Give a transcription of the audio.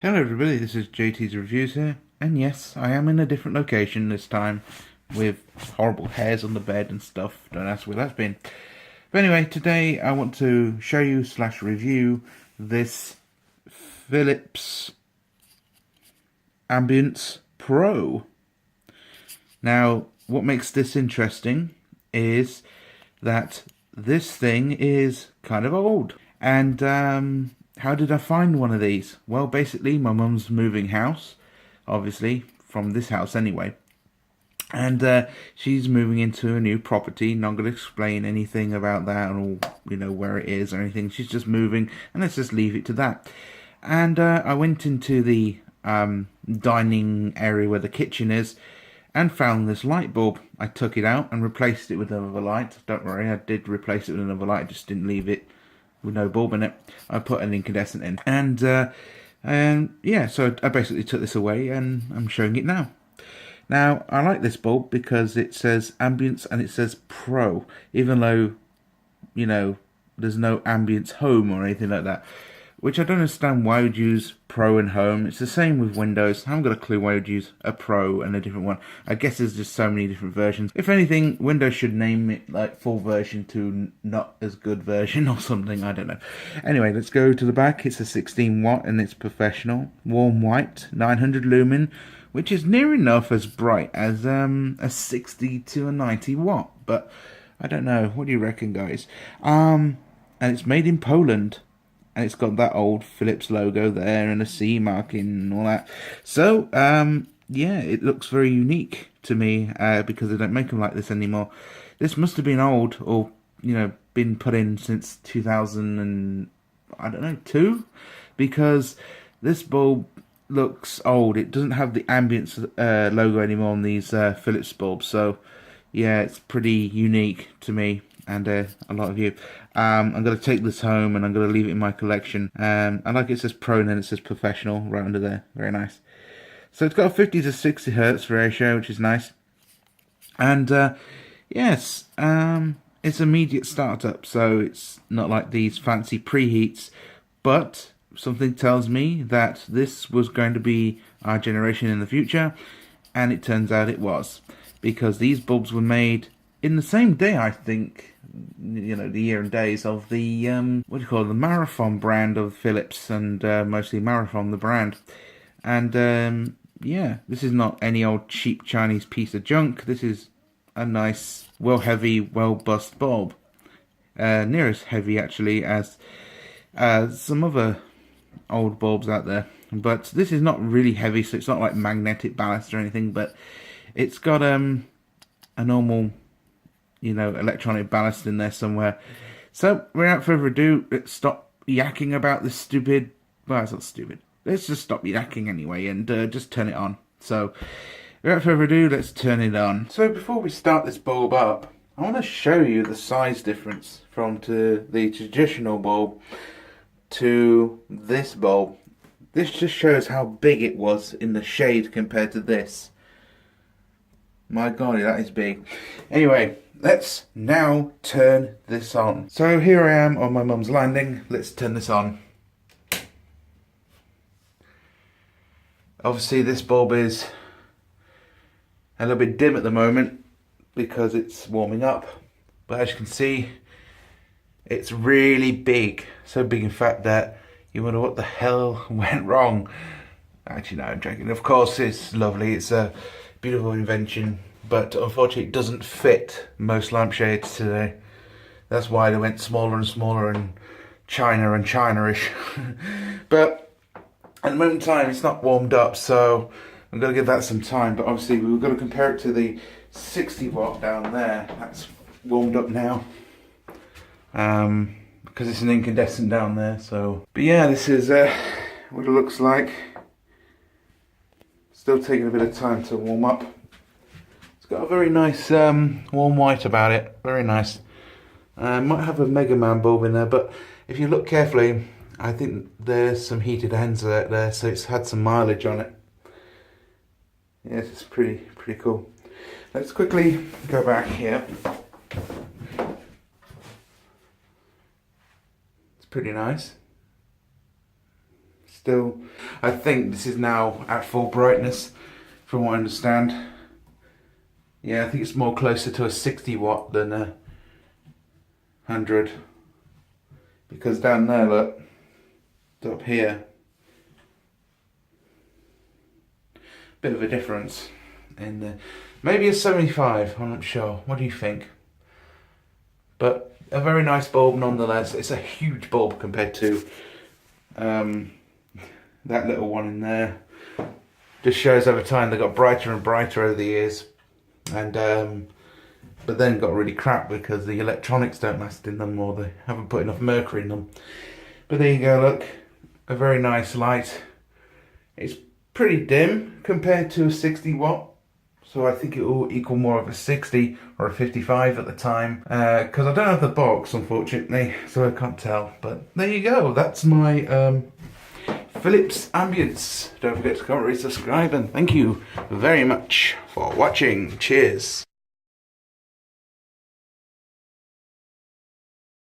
Hello everybody, this is JT's Reviews here, and yes, I am in a different location this time, with horrible hairs on the bed and stuff, don't ask where that's been. But anyway, today I want to show you / review this Philips Ambiance Pro. Now, what makes this interesting is that this thing is kind of old, and how did I find one of these? Well, basically, my mum's moving house, obviously, from this house anyway. And she's moving into a new property. Not going to explain anything about that or, where it is or anything. She's just moving, and let's just leave it to that. And I went into the dining area where the kitchen is and found this light bulb. I took it out and replaced it with another light. Don't worry, I did replace it with another light. I just didn't leave it with no bulb in it. I put an incandescent in, and yeah, so I basically took this away and I'm showing it now. Now, I like this bulb because it says Ambiance and it says Pro, even though, there's no Ambiance Home or anything like that, which I don't understand why you'd use Pro and Home. It's the same with Windows. I haven't got a clue why you'd use a Pro and a different one. I guess there's just so many different versions. If anything, Windows should name it like full version to not as good version or something. I don't know. Anyway, let's go to the back. It's a 16 watt and it's professional. Warm white, 900 lumen, which is near enough as bright as a 60 to a 90 watt. But I don't know. What do you reckon, guys? And it's made in Poland. And it's got that old Philips logo there and a C marking and all that. So, yeah, it looks very unique to me because they don't make them like this anymore. This must have been old or, been put in since 2000 and, I don't know, 2? Because this bulb looks old. It doesn't have the Ambiance logo anymore on these Philips bulbs. So, yeah, it's pretty unique to me and a lot of you. I'm going to take this home and I'm going to leave it in my collection. I like it says Pro and then it says Professional right under there. Very nice. So it's got a 50 to 60 Hertz ratio, which is nice. And yes, it's immediate startup, so it's not like these fancy preheats. But something tells me that this was going to be our generation in the future, and it turns out it was, because these bulbs were made in the same day, I think, the year and days of the, the Marathon brand of Philips, and mostly Marathon, the brand. And, yeah, this is not any old cheap Chinese piece of junk. This is a nice, well-heavy, well-bust bulb. Near as heavy, actually, as some other old bulbs out there. But this is not really heavy, so it's not like magnetic ballast or anything, but it's got a normal electronic ballast in there somewhere. So, without further ado, let's stop yakking about this stupid... Well, it's not stupid. Let's just stop yakking anyway and just turn it on. So, without further ado, let's turn it on. So, before we start this bulb up, I want to show you the size difference from the traditional bulb to this bulb. This just shows how big it was in the shade compared to this. My God, that is big. Anyway, let's now turn this on. So here I am on my mum's landing. Let's turn this on. Obviously this bulb is a little bit dim at the moment because it's warming up. But as you can see, it's really big. So big in fact that you wonder what the hell went wrong. Actually, no, I'm joking. Of course, it's lovely. It's a beautiful invention, but unfortunately it doesn't fit most lampshades today. That's why they went smaller and smaller and China-ish. But at the moment in time, it's not warmed up, so I'm going to give that some time. But obviously, we've got to compare it to the 60 watt down there. That's warmed up now. Because it's an incandescent down there, so... But yeah, this is what it looks like. Still taking a bit of time to warm up. It's got a very nice warm white about it. Very nice. Might have a Mega Man bulb in there, but if you look carefully, I think there's some heated ends out there, so it's had some mileage on it. Yes, it's pretty cool. Let's quickly go back here. It's pretty nice. still, I think this is now at full brightness from what I understand. Yeah, I think it's more closer to a 60 watt than a 100, because down there, look, up here, bit of a difference in the, maybe a 75, I'm not sure. What do you think? But a very nice bulb nonetheless. It's a huge bulb compared to that little one in there. Just shows over time they got brighter and brighter over the years, and but then got really crap because the electronics don't last in them, or they haven't put enough mercury in them. But there you go, look, a very nice light. It's pretty dim compared to a 60 watt, so I think it will equal more of a 60 or a 55 at the time, because I don't have the box, unfortunately, so I can't tell. But there you go, that's my Philips Ambiance. Don't forget to comment, rate, subscribe, and thank you very much for watching. Cheers.